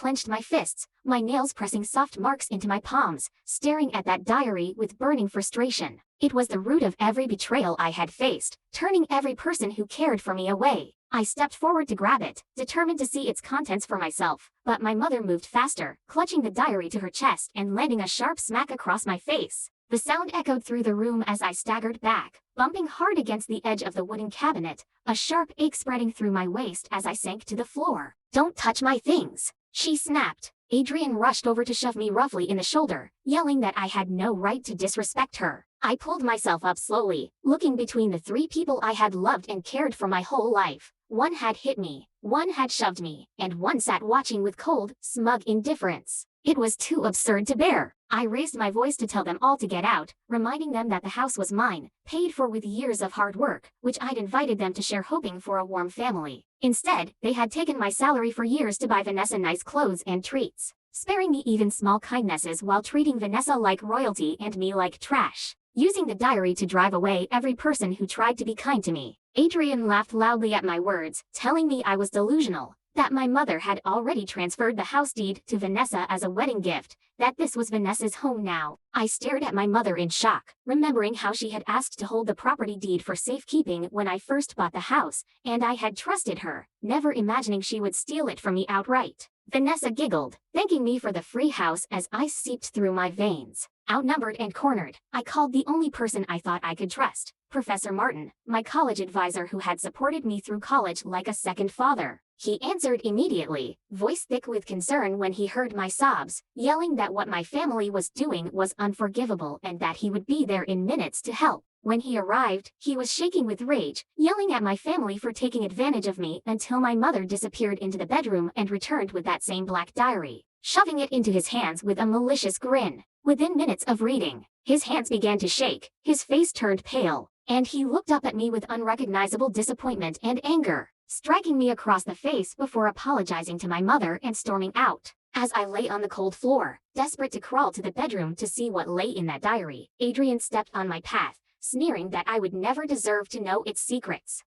clenched my fists, my nails pressing soft marks into my palms, staring at that diary with burning frustration. It was the root of every betrayal I had faced, turning every person who cared for me away. I stepped forward to grab it, determined to see its contents for myself, but my mother moved faster, clutching the diary to her chest and landing a sharp smack across my face. The sound echoed through the room as I staggered back, bumping hard against the edge of the wooden cabinet, a sharp ache spreading through my waist as I sank to the floor. "Don't touch my things!" she snapped. Adrian rushed over to shove me roughly in the shoulder, yelling that I had no right to disrespect her. I pulled myself up slowly, looking between the three people I had loved and cared for my whole life. One had hit me, one had shoved me, and one sat watching with cold, smug indifference. It was too absurd to bear. I raised my voice to tell them all to get out, reminding them that the house was mine, paid for with years of hard work, which I'd invited them to share hoping for a warm family. Instead, they had taken my salary for years to buy Vanessa nice clothes and treats, sparing me even small kindnesses while treating Vanessa like royalty and me like trash. Using the diary to drive away every person who tried to be kind to me. Adrian laughed loudly at my words, telling me I was delusional, that my mother had already transferred the house deed to Vanessa as a wedding gift, that this was Vanessa's home now. I stared at my mother in shock, remembering how she had asked to hold the property deed for safekeeping when I first bought the house, and I had trusted her, never imagining she would steal it from me outright. Vanessa giggled, thanking me for the free house as ice seeped through my veins. Outnumbered and cornered, I called the only person I thought I could trust, Professor Martin, my college advisor who had supported me through college like a second father. He answered immediately, voice thick with concern when he heard my sobs, yelling that what my family was doing was unforgivable and that he would be there in minutes to help. When he arrived, he was shaking with rage, yelling at my family for taking advantage of me until my mother disappeared into the bedroom and returned with that same black diary, shoving it into his hands with a malicious grin. Within minutes of reading, his hands began to shake, his face turned pale, and he looked up at me with unrecognizable disappointment and anger, striking me across the face before apologizing to my mother and storming out. As I lay on the cold floor, desperate to crawl to the bedroom to see what lay in that diary, Adrian stepped on my path, sneering that I would never deserve to know its secrets.